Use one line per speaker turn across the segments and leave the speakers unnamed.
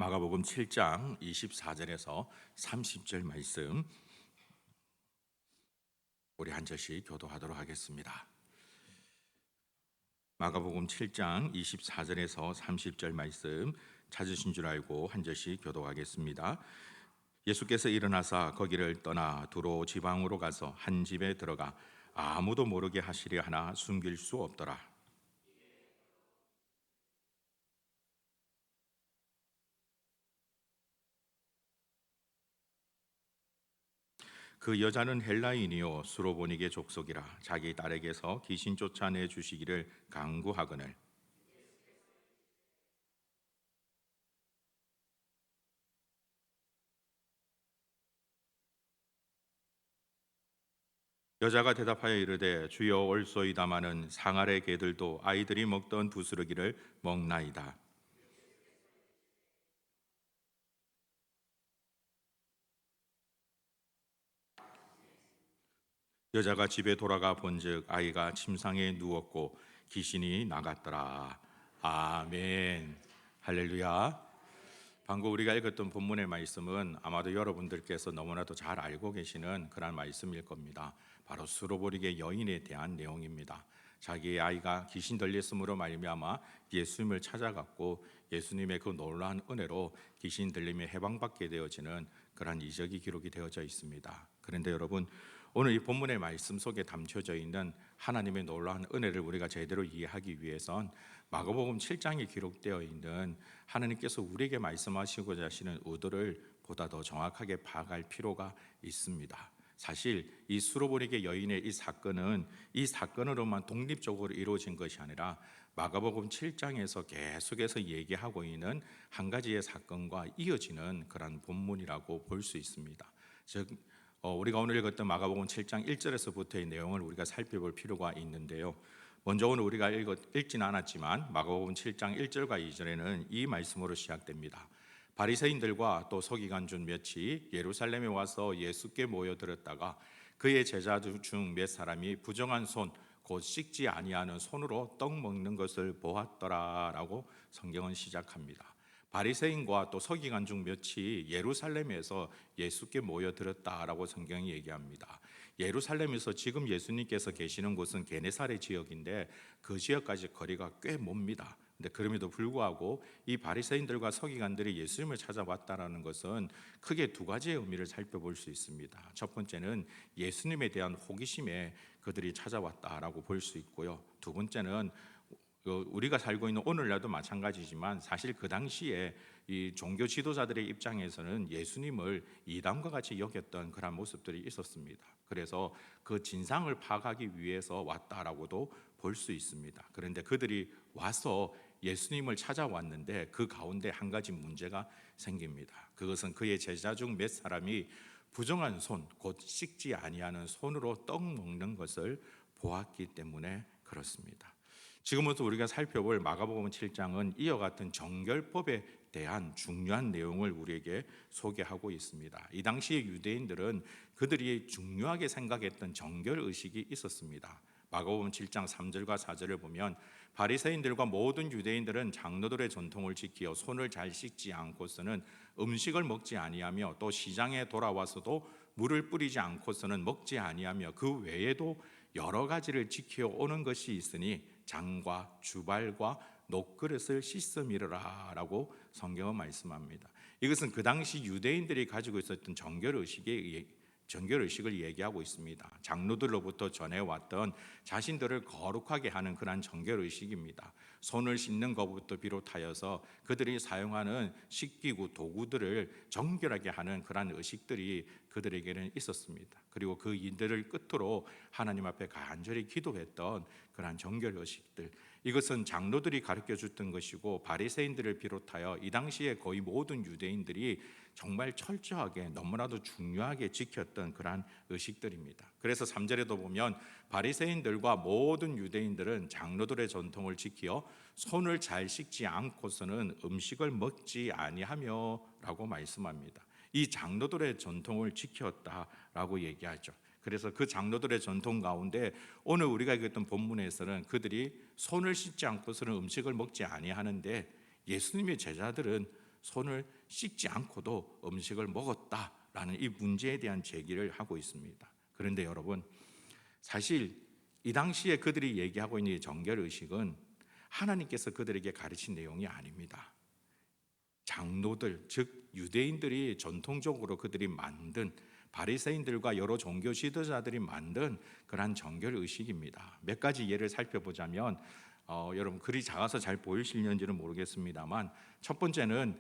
마가복음 7장 24절에서 30절 말씀 우리 한 절씩 교도하도록 하겠습니다. 마가복음 7장 24절에서 30절 말씀 찾으신 줄 알고 한 절씩 교도하겠습니다. 예수께서 일어나사 거기를 떠나 두로 지방으로 가서 한 집에 들어가 아무도 모르게 하시려 하나 숨길 수 없더라. 그 여자는 헬라인이요 수로보니게 족속이라 자기 딸에게서 귀신 쫓아내 주시기를 간구하거늘 여자가 대답하여 이르되 주여 올소이다마는 상아래 개들도 아이들이 먹던 부스러기를 먹나이다. 여자가 집에 돌아가 본즉 아이가 침상에 누웠고 귀신이 나갔더라. 아멘. 할렐루야. 방금 우리가 읽었던 본문의 말씀은 아마도 여러분들께서 너무나도 잘 알고 계시는 그런 말씀일 겁니다. 바로 수로보리게 여인에 대한 내용입니다. 자기의 아이가 귀신 들렸음으로 말미암아 예수님을 찾아갔고 예수님의 그 놀라운 은혜로 귀신 들림에 해방받게 되어지는 그러한 이적이 기록이 되어져 있습니다. 그런데 여러분, 오늘 이 본문의 말씀 속에 담겨져 있는 하나님의 놀라운 은혜를 우리가 제대로 이해하기 위해선 마가복음 7장에 기록되어 있는 하나님께서 우리에게 말씀하시고자 하시는 의도를 보다 더 정확하게 파악할 필요가 있습니다. 사실 이 수로보니게 여인의 이 사건으로만 독립적으로 이루어진 것이 아니라 마가복음 7장에서 계속해서 얘기하고 있는 한 가지의 사건과 이어지는 그런 본문이라고 볼 수 있습니다. 즉 우리가 오늘 읽었던 마가복음 7장 1절에서부터의 내용을 우리가 살펴볼 필요가 있는데요. 먼저 오늘 우리가 읽지는 않았지만 마가복음 7장 1절과 2절에는 이 말씀으로 시작됩니다. 바리새인들과 또 서기관중 몇이 예루살렘에 와서 예수께 모여들었다가 그의 제자 중 몇 사람이 부정한 손 곧 씻지 아니하는 손으로 떡 먹는 것을 보았더라라고 성경은 시작합니다. 바리새인과 또 서기관 중 몇이 예루살렘에서 예수께 모여들었다라고 성경이 얘기합니다. 예루살렘에서 지금 예수님께서 계시는 곳은 게네사렛 지역인데 그 지역까지 거리가 꽤 멉니다. 근데 그럼에도 불구하고 이 바리새인들과 서기관들이 예수님을 찾아왔다라는 것은 크게 두 가지의 의미를 살펴볼 수 있습니다. 첫 번째는 예수님에 대한 호기심에 그들이 찾아왔다라고 볼 수 있고요. 두 번째는 우리가 살고 있는 오늘날도 마찬가지지만 사실 그 당시에 이 종교 지도자들의 입장에서는 예수님을 이단과 같이 여겼던 그런 모습들이 있었습니다. 그래서 그 진상을 파악하기 위해서 왔다라고도 볼 수 있습니다. 그런데 그들이 와서 예수님을 찾아왔는데 그 가운데 한 가지 문제가 생깁니다. 그것은 그의 제자 중 몇 사람이 부정한 손, 곧 씻지 아니하는 손으로 떡 먹는 것을 보았기 때문에 그렇습니다. 지금부터 우리가 살펴볼 마가복음 7장은 이와 같은 정결법에 대한 중요한 내용을 우리에게 소개하고 있습니다. 이 당시의 유대인들은 그들이 중요하게 생각했던 정결의식이 있었습니다. 마가복음 7장 3절과 4절을 보면 바리새인들과 모든 유대인들은 장로들의 전통을 지키어 손을 잘 씻지 않고서는 음식을 먹지 아니하며 또 시장에 돌아와서도 물을 뿌리지 않고서는 먹지 아니하며 그 외에도 여러 가지를 지켜 오는 것이 있으니 장과 주발과 녹그릇을 씻음이라 라고 성경은 말씀합니다. 이것은 그 당시 유대인들이 가지고 있었던 정결의식을 얘기하고 있습니다. 장로들로부터 전해왔던 자신들을 거룩하게 하는 그런 정결의식입니다. 손을 씻는 것부터 비롯하여서 그들이 사용하는 식기구, 도구들을 정결하게 하는 그런 의식들이 그들에게는 있었습니다. 그리고 그 일들을 끝으로 하나님 앞에 간절히 기도했던 그런 정결의식들, 이것은 장로들이 가르쳐 줬던 것이고 바리새인들을 비롯하여 이 당시에 거의 모든 유대인들이 정말 철저하게 너무나도 중요하게 지켰던 그러한 의식들입니다. 그래서 3절에도 보면 바리새인들과 모든 유대인들은 장로들의 전통을 지키어 손을 잘 씻지 않고서는 음식을 먹지 아니하며 라고 말씀합니다. 이 장로들의 전통을 지켰다라고 얘기하죠. 그래서 그 장로들의 전통 가운데 오늘 우리가 읽었던 본문에서는 그들이 손을 씻지 않고서는 음식을 먹지 아니하는데 예수님의 제자들은 손을 씻지 않고도 음식을 먹었다라는 이 문제에 대한 제기를 하고 있습니다. 그런데 여러분, 사실 이 당시에 그들이 얘기하고 있는 이 정결의식은 하나님께서 그들에게 가르친 내용이 아닙니다. 장로들, 즉 유대인들이 전통적으로 그들이 만든, 바리새인들과 여러 종교 지도자들이 만든 그러한 정결의식입니다. 몇 가지 예를 살펴보자면 여러분 글이 작아서 잘 보이실는지는 모르겠습니다만, 첫 번째는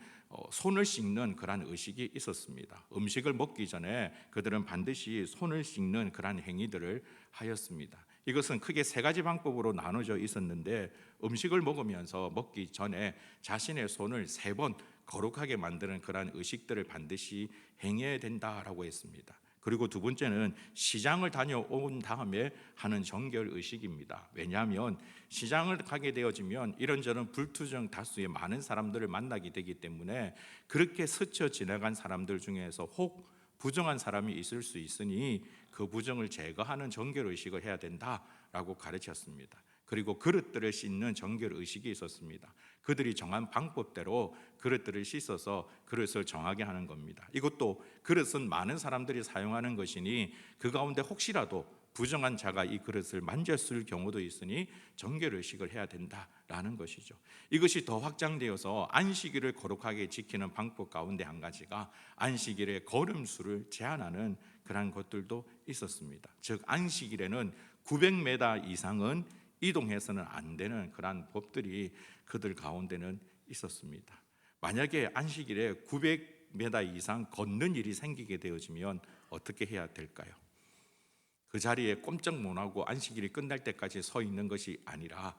손을 씻는 그러한 의식이 있었습니다. 음식을 먹기 전에 그들은 반드시 손을 씻는 그러한 행위들을 하였습니다. 이것은 크게 세 가지 방법으로 나눠져 있었는데, 음식을 먹으면서 먹기 전에 자신의 손을 3번 거룩하게 만드는 그러한 의식들을 반드시 행해야 된다라고 했습니다. 그리고 두 번째는 시장을 다녀온 다음에 하는 정결 의식입니다. 왜냐하면 시장을 가게 되어지면 이런저런 불투정 다수의 많은 사람들을 만나게 되기 때문에 그렇게 스쳐 지나간 사람들 중에서 혹 부정한 사람이 있을 수 있으니 그 부정을 제거하는 정결 의식을 해야 된다라고 가르쳤습니다. 그리고 그릇들을 씻는 정결 의식이 있었습니다. 그들이 정한 방법대로 그릇들을 씻어서 그릇을 정하게 하는 겁니다. 이것도 그릇은 많은 사람들이 사용하는 것이니 그 가운데 혹시라도 부정한 자가 이 그릇을 만졌을 경우도 있으니 정결 의식을 해야 된다라는 것이죠. 이것이 더 확장되어서 안식일을 거룩하게 지키는 방법 가운데 한 가지가 안식일의 걸음수를 제한하는 그런 것들도 있었습니다. 즉 안식일에는 900m 이상은 이동해서는 안 되는 그러한 법들이 그들 가운데는 있었습니다. 만약에 안식일에 900m 이상 걷는 일이 생기게 되어지면 어떻게 해야 될까요? 그 자리에 꼼짝 못하고 안식일이 끝날 때까지 서 있는 것이 아니라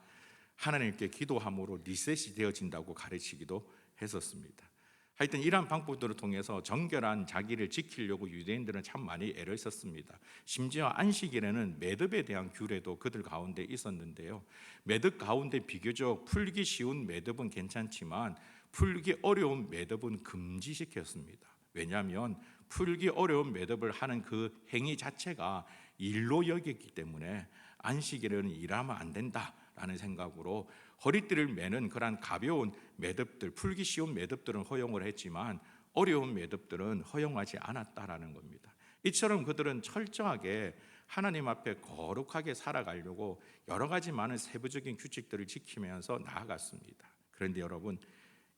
하나님께 기도함으로 리셋이 되어진다고 가르치기도 했었습니다. 하여튼 이러한 방법들을 통해서 정결한 자기를 지키려고 유대인들은 참 많이 애를 썼습니다. 심지어 안식일에는 매듭에 대한 규례도 그들 가운데 있었는데요, 매듭 가운데 비교적 풀기 쉬운 매듭은 괜찮지만 풀기 어려운 매듭은 금지시켰습니다. 왜냐하면 풀기 어려운 매듭을 하는 그 행위 자체가 일로 여겼기 때문에 안식일에는 일하면 안 된다라는 생각으로 허리띠를 매는 그런 가벼운 매듭들, 풀기 쉬운 매듭들은 허용을 했지만 어려운 매듭들은 허용하지 않았다라는 겁니다. 이처럼 그들은 철저하게 하나님 앞에 거룩하게 살아가려고 여러 가지 많은 세부적인 규칙들을 지키면서 나아갔습니다. 그런데 여러분,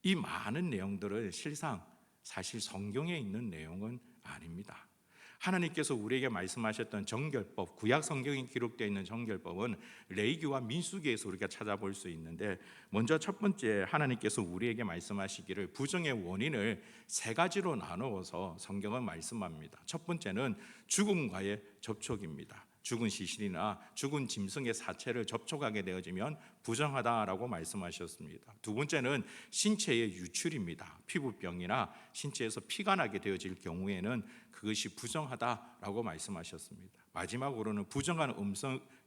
이 많은 내용들은 실상 사실 성경에 있는 내용은 아닙니다. 하나님께서 우리에게 말씀하셨던 정결법, 구약 성경에 기록되어 있는 정결법은 레위기와 민수기에서 우리가 찾아볼 수 있는데, 먼저 첫 번째 하나님께서 우리에게 말씀하시기를 부정의 원인을 3가지로 나누어서 성경은 말씀합니다. 첫 번째는 죽음과의 접촉입니다. 죽은 시신이나 죽은 짐승의 사체를 접촉하게 되어지면 부정하다라고 말씀하셨습니다. 두 번째는 신체의 유출입니다. 피부병이나 신체에서 피가 나게 되어질 경우에는 그것이 부정하다라고 말씀하셨습니다. 마지막으로는 부정한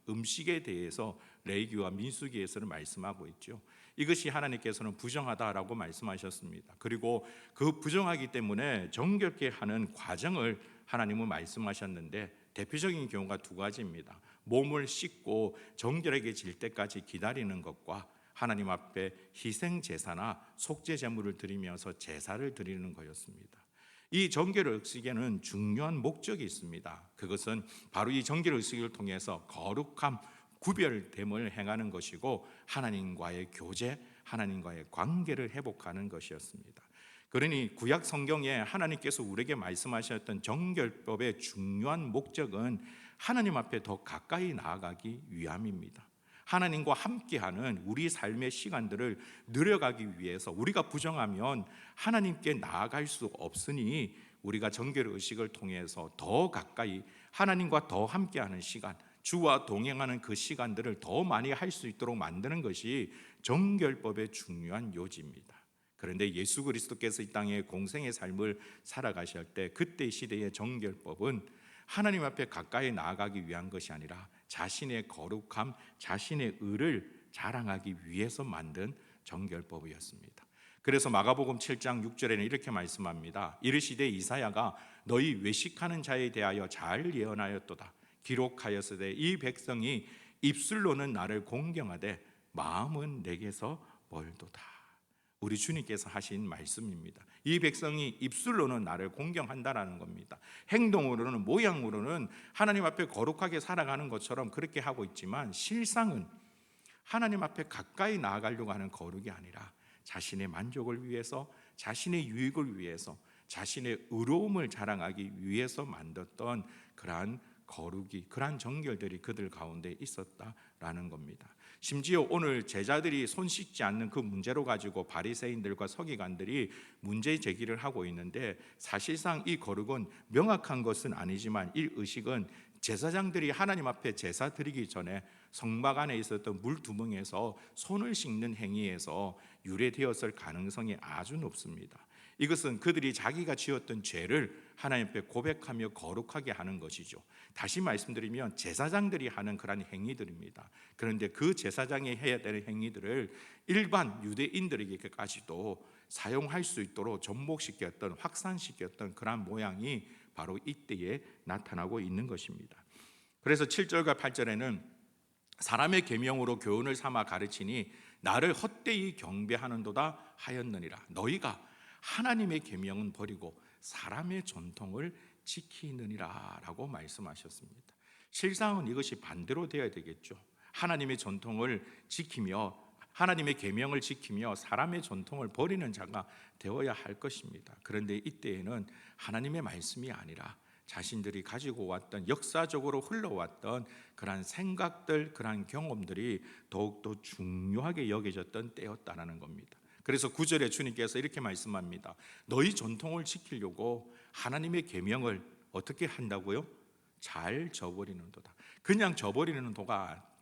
음식에 대해서 레위기와 민수기에서는 말씀하고 있죠. 이것이 하나님께서는 부정하다라고 말씀하셨습니다. 그리고 그 부정하기 때문에 정결케 하는 과정을 하나님은 말씀하셨는데, 대표적인 경우가 2가지입니다. 몸을 씻고 정결하게 때까지 기다리는 것과 하나님 앞에 희생 제사나 속죄 제물을 드리면서 제사를 드리는 거였습니다. 이 정결 의식에는 중요한 목적이 있습니다. 그것은 바로 이 정결 의식을 통해서 거룩함, 구별됨을 행하는 것이고 하나님과의 교제, 하나님과의 관계를 회복하는 것이었습니다. 그러니 구약 성경에 하나님께서 우리에게 말씀하셨던 정결법의 중요한 목적은 하나님 앞에 더 가까이 나아가기 위함입니다. 하나님과 함께하는 우리 삶의 시간들을 늘려가기 위해서, 우리가 부정하면 하나님께 나아갈 수 없으니 우리가 정결의식을 통해서 더 가까이 하나님과 더 함께하는 시간, 주와 동행하는 그 시간들을 더 많이 할 수 있도록 만드는 것이 정결법의 중요한 요지입니다. 그런데 예수 그리스도께서 이 땅에 공생의 삶을 살아가실 때 그때 시대의 정결법은 하나님 앞에 가까이 나아가기 위한 것이 아니라 자신의 거룩함, 자신의 의를 자랑하기 위해서 만든 정결법이었습니다. 그래서 마가복음 7장 6절에는 이렇게 말씀합니다. 이르시되 이사야가 너희 외식하는 자에 대하여 잘 예언하였도다. 기록하였으되 이 백성이 입술로는 나를 공경하되 마음은 내게서 멀도다. 우리 주님께서 하신 말씀입니다. 이 백성이 입술로는 나를 공경한다라는 겁니다. 행동으로는, 모양으로는 하나님 앞에 거룩하게 살아가는 것처럼 그렇게 하고 있지만 실상은 하나님 앞에 가까이 나아가려고 하는 거룩이 아니라 자신의 만족을 위해서, 자신의 유익을 위해서, 자신의 의로움을 자랑하기 위해서 만들었던 그러한 거룩이, 그러한 정결들이 그들 가운데 있었다라는 겁니다. 심지어 오늘 제자들이 손 씻지 않는 그 문제로 가지고 바리새인들과 서기관들이 문제 제기를 하고 있는데, 사실상 이 거룩은 명확한 것은 아니지만 이 의식은 제사장들이 하나님 앞에 제사 드리기 전에 성막 안에 있었던 물 두멍에서 손을 씻는 행위에서 유래되었을 가능성이 아주 높습니다. 이것은 그들이 자기가 지었던 죄를 하나님 앞에 고백하며 거룩하게 하는 것이죠. 다시 말씀드리면 제사장들이 하는 그런 행위들입니다. 그런데 그 제사장이 해야 되는 행위들을 일반 유대인들에게까지도 사용할 수 있도록 접목시켰던, 확산시켰던 그런 모양이 바로 이때에 나타나고 있는 것입니다. 그래서 7절과 8절에는 사람의 계명으로 교훈을 삼아 가르치니 나를 헛되이 경배하는도다 하였느니라. 너희가 하나님의 계명은 버리고 사람의 전통을 지키느니라 라고 말씀하셨습니다. 실상은 이것이 반대로 되어야 되겠죠. 하나님의 전통을 지키며, 하나님의 계명을 지키며 사람의 전통을 버리는 자가 되어야 할 것입니다. 그런데 이때에는 하나님의 말씀이 아니라 자신들이 가지고 왔던, 역사적으로 흘러왔던 그러한 생각들, 그러한 경험들이 더욱더 중요하게 여겨졌던 때였다는 겁니다. 그래서 9절에 주님께서 이렇게 말씀합니다. 너희 전통을 지키려고 하나님의 계명을 어떻게 한다고요? 잘 저버리는 도다. 그냥 저버리는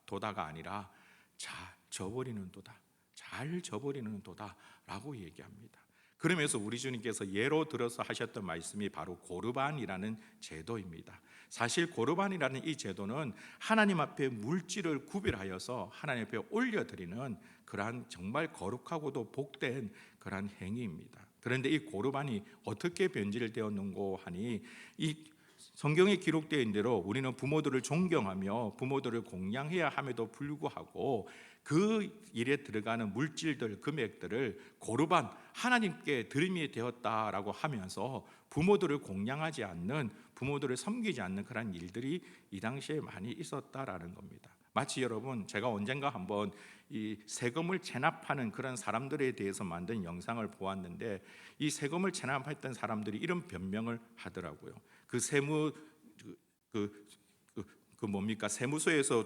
도다가 아니라 잘 저버리는 도다, 잘 저버리는 도다라고 얘기합니다. 그러면서 우리 주님께서 예로 들어서 하셨던 말씀이 바로 고르반이라는 제도입니다. 사실 고르반이라는 이 제도는 하나님 앞에 물질을 구별하여서 하나님 앞에 올려드리는 그러한 정말 거룩하고도 복된 그러한 행위입니다. 그런데 이 고르반이 어떻게 변질되었는고 하니, 이 성경에 기록되어 있는 대로 우리는 부모들을 존경하며 부모들을 공양해야 함에도 불구하고 그 일에 들어가는 물질들, 금액들을 고르반, 하나님께 드림이 되었다라고 하면서 부모들을 공양하지 않는, 부모들을 섬기지 않는 그런 일들이 이 당시에 많이 있었다라는 겁니다. 마치 여러분, 제가 언젠가 한번 이 세금을 체납하는 그런 사람들에 대해서 만든 영상을 보았는데, 이 세금을 체납했던 사람들이 이런 변명을 하더라고요. 그 세무서에서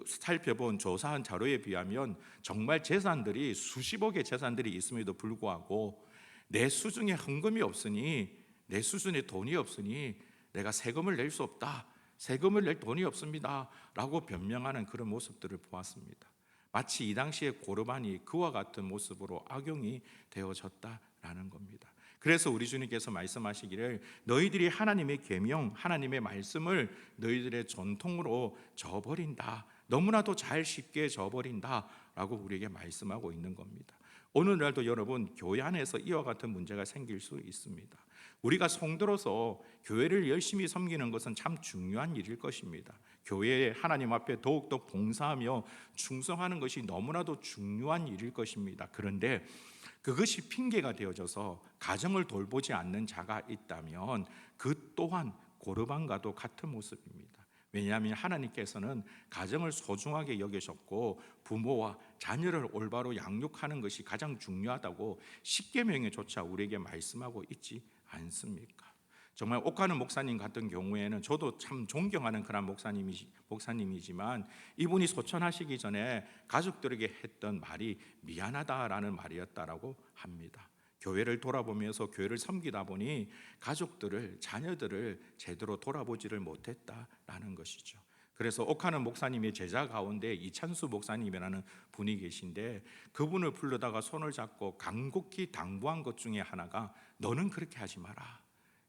살펴본 조사한 자료에 비하면 정말 재산들이 수십억의 재산들이 있음에도 불구하고 내 수중에 헌금이 없으니, 내 수준에 돈이 없으니 내가 세금을 낼 수 없다, 세금을 낼 돈이 없습니다 라고 변명하는 그런 모습들을 보았습니다. 마치 이 당시에 고르반이 그와 같은 모습으로 악용이 되어졌다라는 겁니다. 그래서 우리 주님께서 말씀하시기를 너희들이 하나님의 계명, 하나님의 말씀을 너희들의 전통으로 저버린다, 너무나도 잘 쉽게 저버린다 라고 우리에게 말씀하고 있는 겁니다. 오늘날도 여러분, 교회 안에서 이와 같은 문제가 생길 수 있습니다. 우리가 성도로서 교회를 열심히 섬기는 것은 참 중요한 일일 것입니다. 교회에 하나님 앞에 더욱더 봉사하며 충성하는 것이 너무나도 중요한 일일 것입니다. 그런데 그것이 핑계가 되어져서 가정을 돌보지 않는 자가 있다면 그 또한 고르반과도 같은 모습입니다. 왜냐하면 하나님께서는 가정을 소중하게 여기셨고 부모와 자녀를 올바로 양육하는 것이 가장 중요하다고 십계명에조차 우리에게 말씀하고 있지 않습니까? 정말 옥하는 목사님 같은 경우에는 저도 참 존경하는 그런 목사님이지만 이분이 소천하시기 전에 가족들에게 했던 말이 미안하다라는 말이었다라고 합니다. 교회를 돌아보면서 교회를 섬기다 보니 가족들을, 자녀들을 제대로 돌아보지를 못했다라는 것이죠. 그래서 옥하는 목사님의 제자 가운데 이찬수 목사님이라는 분이 계신데, 그분을 불러다가 손을 잡고 간곡히 당부한 것 중에 하나가 너는 그렇게 하지 마라.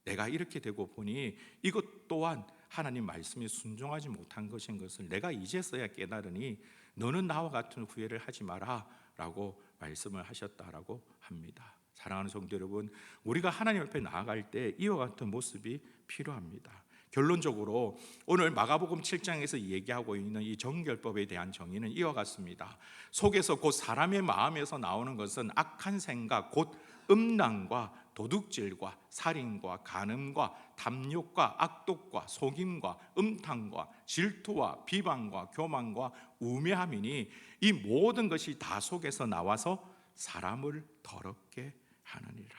내가 이렇게 되고 보니 이것 또한 하나님 말씀에 순종하지 못한 것인 것을 내가 이제서야 깨달으니 너는 나와 같은 후회를 하지 마라 라고 말씀을 하셨다라고 합니다. 사랑하는 성도 여러분, 우리가 하나님 앞에 나아갈 때 이와 같은 모습이 필요합니다. 결론적으로 오늘 마가복음 7장에서 얘기하고 있는 이 정결법에 대한 정의는 이와 같습니다. 속에서 곧 사람의 마음에서 나오는 것은 악한 생각, 곧 음란과 도둑질과 살인과 간음과 탐욕과 악독과 속임과 음탕과 질투와 비방과 교만과 우매함이니 이 모든 것이 다 속에서 나와서 사람을 더럽게 하느니라.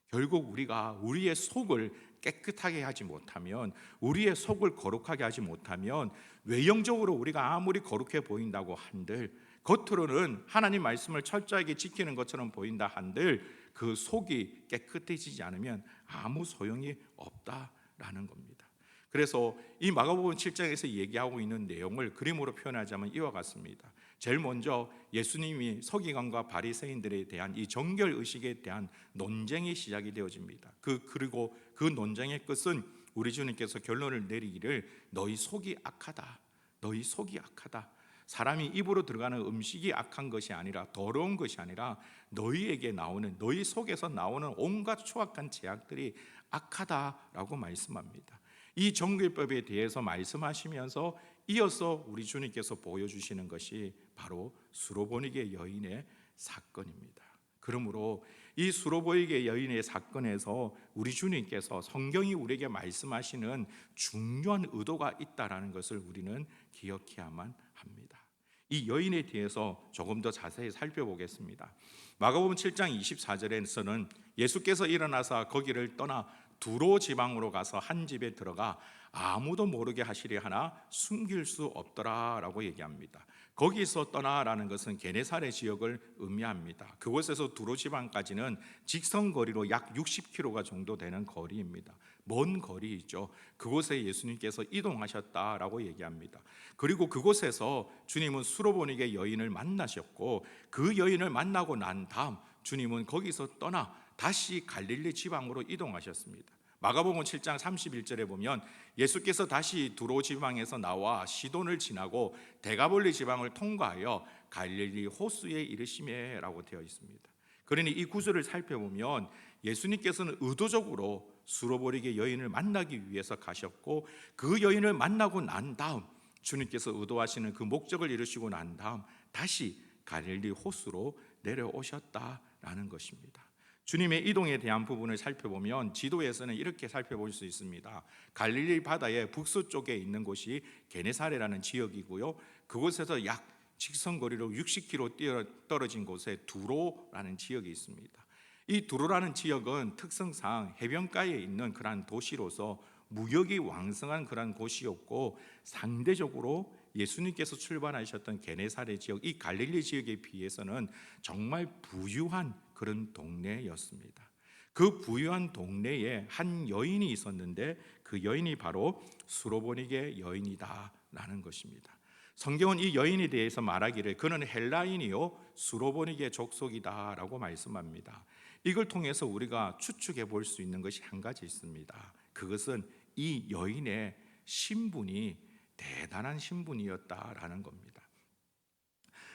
결국 우리가 우리의 속을 깨끗하게 하지 못하면, 우리의 속을 거룩하게 하지 못하면, 외형적으로 우리가 아무리 거룩해 보인다고 한들, 겉으로는 하나님 말씀을 철저하게 지키는 것처럼 보인다 한들 그 속이 깨끗해지지 않으면 아무 소용이 없다라는 겁니다. 그래서 이 마가복음 7장에서 얘기하고 있는 내용을 그림으로 표현하자면 이와 같습니다. 제일 먼저 예수님이 서기관과 바리새인들에 대한 이 정결 의식에 대한 논쟁이 시작이 되어집니다. 그리고 그 논쟁의 끝은 우리 주님께서 결론을 내리기를 너희 속이 악하다. 너희 속이 악하다. 사람이 입으로 들어가는 음식이 악한 것이 아니라, 더러운 것이 아니라 너희에게 나오는, 너희 속에서 나오는 온갖 추악한 죄악들이 악하다라고 말씀합니다. 이 정결법에 대해서 말씀하시면서 이어서 우리 주님께서 보여주시는 것이 바로 수로보니게 여인의 사건입니다. 그러므로 이 수로보니게 여인의 사건에서 우리 주님께서 성경이 우리에게 말씀하시는 중요한 의도가 있다라는 것을 우리는 기억해야만 합니다. 이 여인에 대해서 조금 더 자세히 살펴보겠습니다. 마가복음 7장 24절에서는 예수께서 일어나서 거기를 떠나 두로 지방으로 가서 한 집에 들어가 아무도 모르게 하시려 하나 숨길 수 없더라라고 얘기합니다. 거기서 떠나라는 것은 게네사렛 지역을 의미합니다. 그곳에서 두로 지방까지는 직선거리로 약 60km 정도 되는 거리입니다. 먼 거리이죠. 그곳에 예수님께서 이동하셨다라고 얘기합니다. 그리고 그곳에서 주님은 수로보니게 여인을 만나셨고, 그 여인을 만나고 난 다음 주님은 거기서 떠나 다시 갈릴리 지방으로 이동하셨습니다. 마가복음 7장 31절에 보면 예수께서 다시 두로 지방에서 나와 시돈을 지나고 데가볼리 지방을 통과하여 갈릴리 호수에 이르시매라고 되어 있습니다. 그러니 이 구절을 살펴보면 예수님께서는 의도적으로 수로보니게 여인을 만나기 위해서 가셨고, 그 여인을 만나고 난 다음 주님께서 의도하시는 그 목적을 이루시고 난 다음 다시 갈릴리 호수로 내려오셨다라는 것입니다. 주님의 이동에 대한 부분을 살펴보면 지도에서는 이렇게 살펴볼 수 있습니다. 갈릴리 바다의 북서쪽에 있는 곳이 게네사렛이라는 지역이고요, 그곳에서 약 직선거리로 60km 떨어진 곳에 두로라는 지역이 있습니다. 이 두로라는 지역은 특성상 해변가에 있는 그러한 도시로서 무역이 왕성한 그러한 곳이었고, 상대적으로 예수님께서 출발하셨던 게네사렛 지역, 이 갈릴리 지역에 비해서는 정말 부유한 그런 동네였습니다. 그 부유한 동네에 한 여인이 있었는데 그 여인이 바로 수로보니게 여인이다라는 것입니다. 성경은 이 여인에 대해서 말하기를 그는 헬라인이요 수로보니게 족속이다라고 말씀합니다. 이걸 통해서 우리가 추측해 볼 수 있는 것이 한 가지 있습니다. 그것은 이 여인의 신분이 대단한 신분이었다라는 겁니다.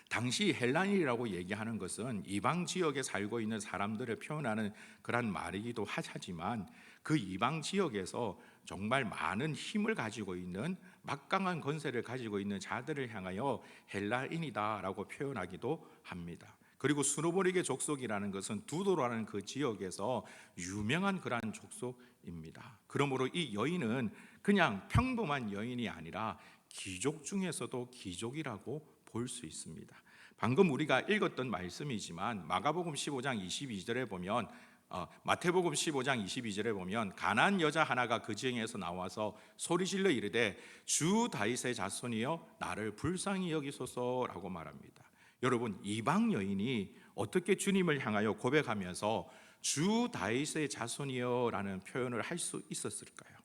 당시 헬라인이라고 얘기하는 것은 이방 지역에 살고 있는 사람들을 표현하는 그런 말이기도 하지만, 그 이방 지역에서 정말 많은 힘을 가지고 있는, 막강한 권세를 가지고 있는 자들을 향하여 헬라인이다라고 표현하기도 합니다. 그리고 수로보니게 족속이라는 것은 두도라는 그 지역에서 유명한 그러한 족속입니다. 그러므로 이 여인은 그냥 평범한 여인이 아니라 귀족 중에서도 귀족이라고 볼 수 있습니다. 방금 우리가 읽었던 말씀이지만 마가복음 15장 22절에 보면, 마태복음 15장 22절에 보면 가나안 여자 하나가 그 지역에서 나와서 소리질러 이르되 주 다윗의 자손이여 나를 불쌍히 여기소서라고 말합니다. 여러분, 이방 여인이 어떻게 주님을 향하여 고백하면서 주 다윗의 자손이여라는 표현을 할 수 있었을까요?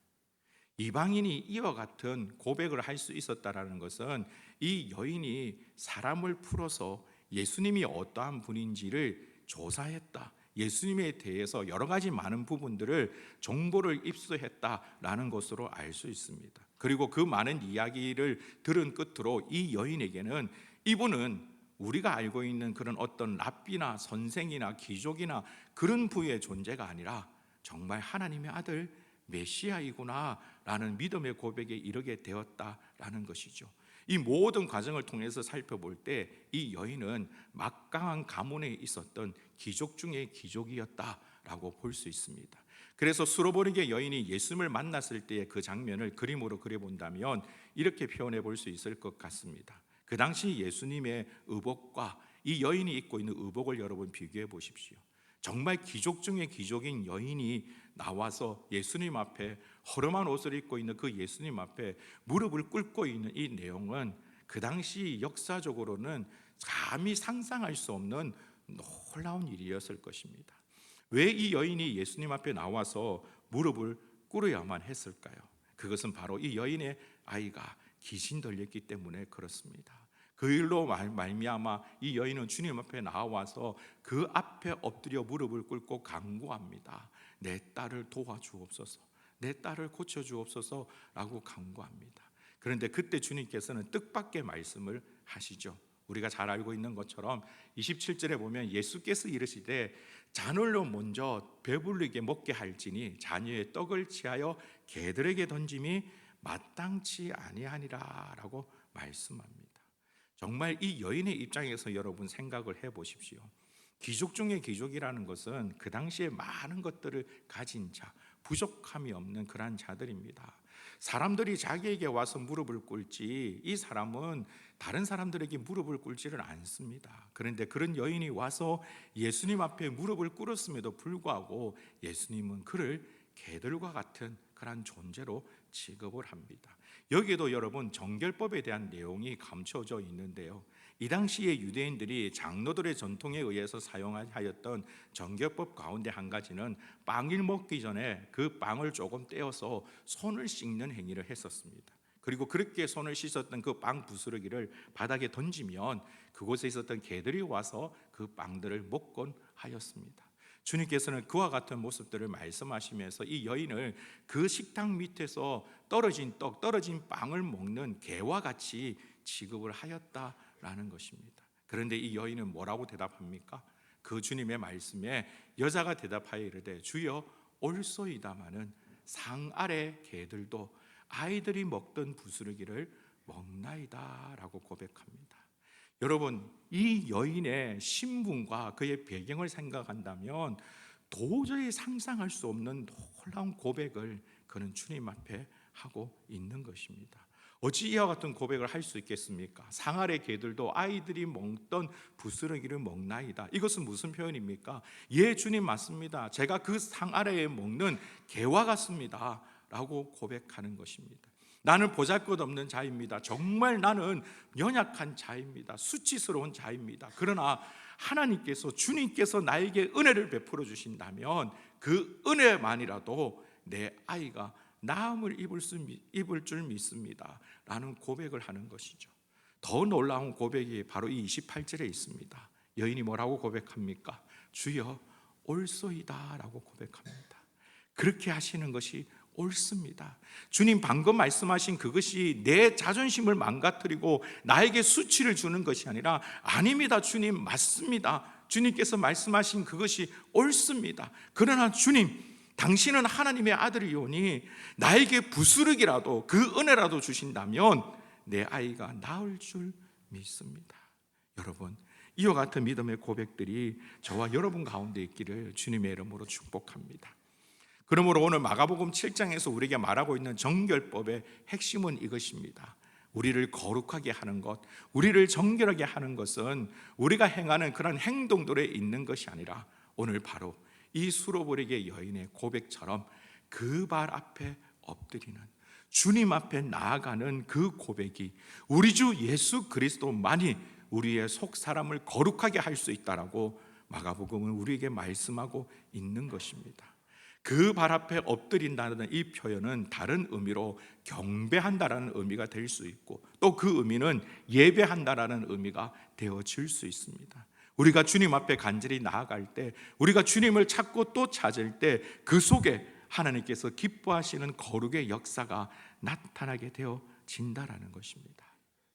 이방인이 이와 같은 고백을 할 수 있었다라는 것은 이 여인이 사람을 풀어서 예수님이 어떠한 분인지를 조사했다, 예수님에 대해서 여러 가지 많은 부분들을 정보를 입수했다라는 것으로 알 수 있습니다. 그리고 그 많은 이야기를 들은 끝으로 이 여인에게는 이분은 우리가 알고 있는 그런 어떤 랍비나 선생이나 귀족이나 그런 부의 존재가 아니라 정말 하나님의 아들 메시아이구나라는 믿음의 고백에 이르게 되었다라는 것이죠. 이 모든 과정을 통해서 살펴볼 때 이 여인은 막강한 가문에 있었던 귀족 중의 귀족이었다라고 볼 수 있습니다. 그래서 수로보니게 여인이 예수님을 만났을 때의 그 장면을 그림으로 그려본다면 이렇게 표현해 볼 수 있을 것 같습니다. 그 당시 예수님의 의복과 이 여인이 입고 있는 의복을 여러분 비교해 보십시오. 정말 귀족 중에 귀족인 여인이 나와서 예수님 앞에 허름한 옷을 입고 있는 그 예수님 앞에 무릎을 꿇고 있는 이 내용은 그 당시 역사적으로는 감히 상상할 수 없는 놀라운 일이었을 것입니다. 왜 이 여인이 예수님 앞에 나와서 무릎을 꿇어야만 했을까요? 그것은 바로 이 여인의 아이가 귀신 들렸기 때문에 그렇습니다. 그 일로 말미암아 이 여인은 주님 앞에 나와서 그 앞에 엎드려 무릎을 꿇고 간구합니다. 내 딸을 도와주옵소서, 내 딸을 고쳐주옵소서라고 간구합니다. 그런데 그때 주님께서는 뜻밖의 말씀을 하시죠. 우리가 잘 알고 있는 것처럼 27절에 보면 예수께서 이르시되 자늘로 먼저 배불리게 먹게 할지니 자녀의 떡을 취하여 개들에게 던짐이 마땅치 아니하니라 라고 말씀합니다. 정말 이 여인의 입장에서 여러분 생각을 해보십시오. 귀족 중에 귀족이라는 것은 그 당시에 많은 것들을 가진 자, 부족함이 없는 그러한 자들입니다. 사람들이 자기에게 와서 무릎을 꿇지 이 사람은 다른 사람들에게 무릎을 꿇지를 않습니다. 그런데 그런 여인이 와서 예수님 앞에 무릎을 꿇었음에도 불구하고 예수님은 그를 개들과 같은 그런 존재로 취급을 합니다. 여기에도 여러분 정결법에 대한 내용이 감춰져 있는데요, 이 당시에 유대인들이 장로들의 전통에 의해서 사용하였던 정결법 가운데 한 가지는 빵을 먹기 전에 그 빵을 조금 떼어서 손을 씻는 행위를 했었습니다. 그리고 그렇게 손을 씻었던 그 빵 부스러기를 바닥에 던지면 그곳에 있었던 개들이 와서 그 빵들을 먹곤 하였습니다. 주님께서는 그와 같은 모습들을 말씀하시면서 이 여인을 그 식탁 밑에서 떨어진 떡, 떨어진 빵을 먹는 개와 같이 취급을 하였다라는 것입니다. 그런데 이 여인은 뭐라고 대답합니까? 그 주님의 말씀에 여자가 대답하여 이르되 주여 옳소이다마는 상 아래 개들도 아이들이 먹던 부스러기를 먹나이다 라고 고백합니다. 여러분, 이 여인의 신분과 그의 배경을 생각한다면 도저히 상상할 수 없는 놀라운 고백을 그는 주님 앞에 하고 있는 것입니다. 어찌 이와 같은 고백을 할 수 있겠습니까? 상 아래 개들도 아이들이 먹던 부스러기를 먹나이다. 이것은 무슨 표현입니까? 예, 주님 맞습니다. 제가 그 상 아래에 먹는 개와 같습니다 라고 고백하는 것입니다. 나는 보잘것없는 자입니다. 정말 나는 연약한 자입니다. 수치스러운 자입니다. 그러나 하나님께서, 주님께서 나에게 은혜를 베풀어 주신다면 그 은혜만이라도 내 아이가 나음을 입을 줄 믿습니다 라는 고백을 하는 것이죠. 더 놀라운 고백이 바로 이 28절에 있습니다. 여인이 뭐라고 고백합니까? 주여 옳소이다 라고 고백합니다. 그렇게 하시는 것이 옳습니다. 주님 방금 말씀하신 그것이 내 자존심을 망가뜨리고 나에게 수치를 주는 것이 아니라 아닙니다. 주님 맞습니다. 주님께서 말씀하신 그것이 옳습니다. 그러나 주님, 당신은 하나님의 아들이오니 나에게 부스러기라도 그 은혜라도 주신다면 내 아이가 나을 줄 믿습니다. 여러분, 이와 같은 믿음의 고백들이 저와 여러분 가운데 있기를 주님의 이름으로 축복합니다. 그러므로 오늘 마가복음 7장에서 우리에게 말하고 있는 정결법의 핵심은 이것입니다. 우리를 거룩하게 하는 것, 우리를 정결하게 하는 것은 우리가 행하는 그런 행동들에 있는 것이 아니라 오늘 바로 이 수로보리게 여인의 고백처럼 그 발 앞에 엎드리는, 주님 앞에 나아가는 그 고백이 우리 주 예수 그리스도만이 우리의 속 사람을 거룩하게 할 수 있다라고 마가복음은 우리에게 말씀하고 있는 것입니다. 그 발 앞에 엎드린다는 이 표현은 다른 의미로 경배한다라는 의미가 될 수 있고 또 그 의미는 예배한다라는 의미가 되어질 수 있습니다. 우리가 주님 앞에 간절히 나아갈 때, 우리가 주님을 찾고 또 찾을 때 그 속에 하나님께서 기뻐하시는 거룩의 역사가 나타나게 되어진다라는 것입니다.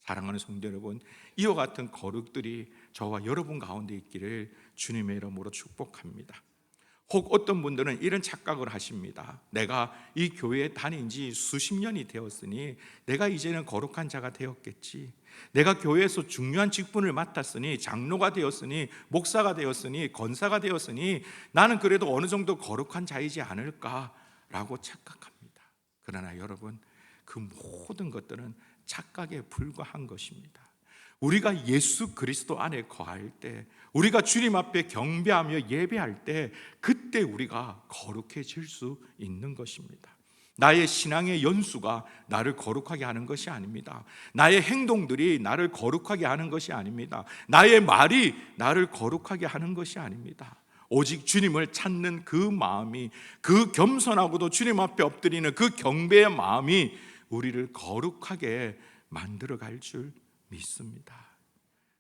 사랑하는 성도 여러분, 이와 같은 거룩들이 저와 여러분 가운데 있기를 주님의 이름으로 축복합니다. 혹 어떤 분들은 이런 착각을 하십니다. 내가 이 교회에 다닌 지 수십 년이 되었으니 내가 이제는 거룩한 자가 되었겠지. 내가 교회에서 중요한 직분을 맡았으니, 장로가 되었으니, 목사가 되었으니, 권사가 되었으니 나는 그래도 어느 정도 거룩한 자이지 않을까라고 착각합니다. 그러나 여러분, 그 모든 것들은 착각에 불과한 것입니다. 우리가 예수 그리스도 안에 거할 때, 우리가 주님 앞에 경배하며 예배할 때, 그때 우리가 거룩해질 수 있는 것입니다. 나의 신앙의 연수가 나를 거룩하게 하는 것이 아닙니다. 나의 행동들이 나를 거룩하게 하는 것이 아닙니다. 나의 말이 나를 거룩하게 하는 것이 아닙니다. 오직 주님을 찾는 그 마음이, 그 겸손하고도 주님 앞에 엎드리는 그 경배의 마음이 우리를 거룩하게 만들어 갈 줄 믿습니다.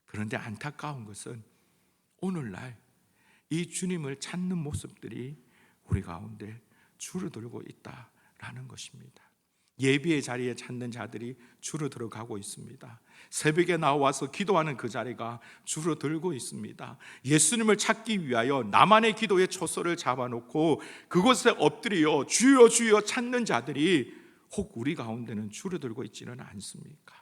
그런데 안타까운 것은 오늘날 이 주님을 찾는 모습들이 우리 가운데 줄어들고 있다라는 것입니다. 예배의 자리에 찾는 자들이 줄어들어가고 있습니다. 새벽에 나와서 기도하는 그 자리가 줄어들고 있습니다. 예수님을 찾기 위하여 나만의 기도의 초소를 잡아놓고 그곳에 엎드려 주여 주여 찾는 자들이 혹 우리 가운데는 줄어들고 있지는 않습니까?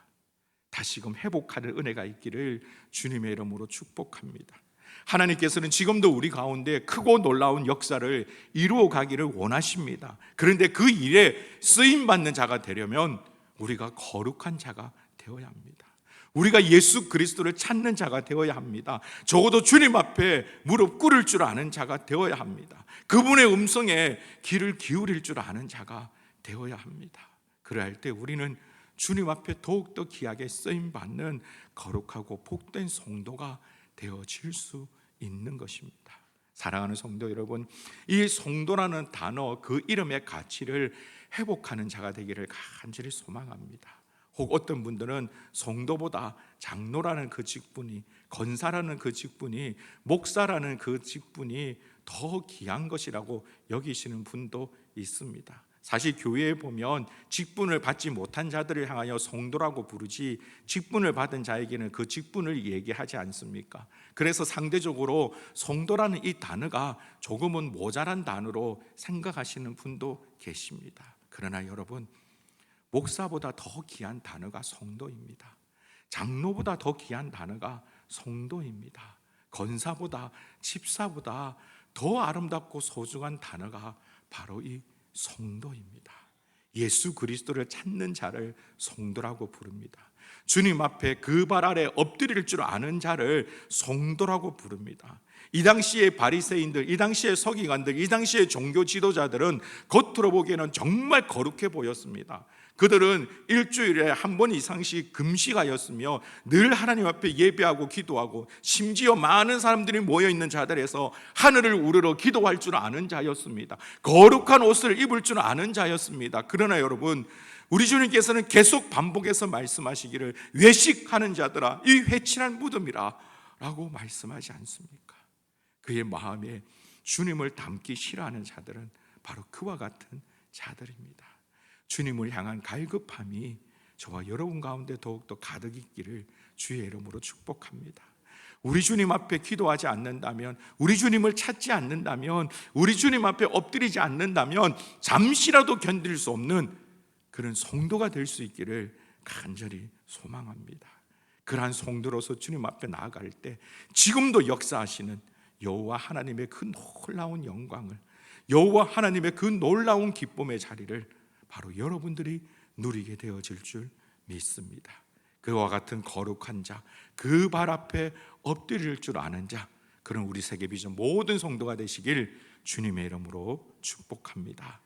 다시금 회복하는 은혜가 있기를 주님의 이름으로 축복합니다. 하나님께서는 지금도 우리 가운데 크고 놀라운 역사를 이루어 가기를 원하십니다. 그런데 그 일에 쓰임받는 자가 되려면 우리가 거룩한 자가 되어야 합니다. 우리가 예수 그리스도를 찾는 자가 되어야 합니다. 적어도 주님 앞에 무릎 꿇을 줄 아는 자가 되어야 합니다. 그분의 음성에 귀를 기울일 줄 아는 자가 되어야 합니다. 그럴 때 우리는 주님 앞에 더욱더 귀하게 쓰임받는 거룩하고 복된 성도가 되어질 수 있는 것입니다. 사랑하는 성도 여러분, 이 성도라는 단어, 그 이름의 가치를 회복하는 자가 되기를 간절히 소망합니다. 혹 어떤 분들은 성도보다 장로라는 그 직분이, 권사라는 그 직분이, 목사라는 그 직분이 더 귀한 것이라고 여기시는 분도 있습니다. 사실 교회에 보면 직분을 받지 못한 자들을 향하여 성도라고 부르지, 직분을 받은 자에게는 그 직분을 얘기하지 않습니까? 그래서 상대적으로 성도라는 이 단어가 조금은 모자란 단어로 생각하시는 분도 계십니다. 그러나 여러분, 목사보다 더 귀한 단어가 성도입니다. 장로보다 더 귀한 단어가 성도입니다. 권사보다, 집사보다 더 아름답고 소중한 단어가 바로 이 성도입니다. 예수 그리스도를 찾는 자를 성도라고 부릅니다. 주님 앞에 그 발 아래 엎드릴 줄 아는 자를 성도라고 부릅니다. 이 당시의 바리새인들, 이 당시의 서기관들, 이 당시의 종교 지도자들은 겉으로 보기에는 정말 거룩해 보였습니다. 그들은 일주일에 한 번 이상씩 금식하였으며 늘 하나님 앞에 예배하고 기도하고, 심지어 많은 사람들이 모여있는 자들에서 하늘을 우러러 기도할 줄 아는 자였습니다. 거룩한 옷을 입을 줄 아는 자였습니다. 그러나 여러분, 우리 주님께서는 계속 반복해서 말씀하시기를 외식하는 자들아, 이 회칠한 무덤이라 라고 말씀하지 않습니까? 그의 마음에 주님을 담기 싫어하는 자들은 바로 그와 같은 자들입니다. 주님을 향한 갈급함이 저와 여러분 가운데 더욱더 가득 있기를 주의 이름으로 축복합니다. 우리 주님 앞에 기도하지 않는다면, 우리 주님을 찾지 않는다면, 우리 주님 앞에 엎드리지 않는다면 잠시라도 견딜 수 없는 그런 성도가 될 수 있기를 간절히 소망합니다. 그러한 성도로서 주님 앞에 나아갈 때 지금도 역사하시는 여호와 하나님의 그 놀라운 영광을, 여호와 하나님의 그 놀라운 기쁨의 자리를 바로 여러분들이 누리게 되어질 줄 믿습니다. 그와 같은 거룩한 자, 그 발 앞에 엎드릴 줄 아는 자, 그런 우리 세계비전 모든 성도가 되시길 주님의 이름으로 축복합니다.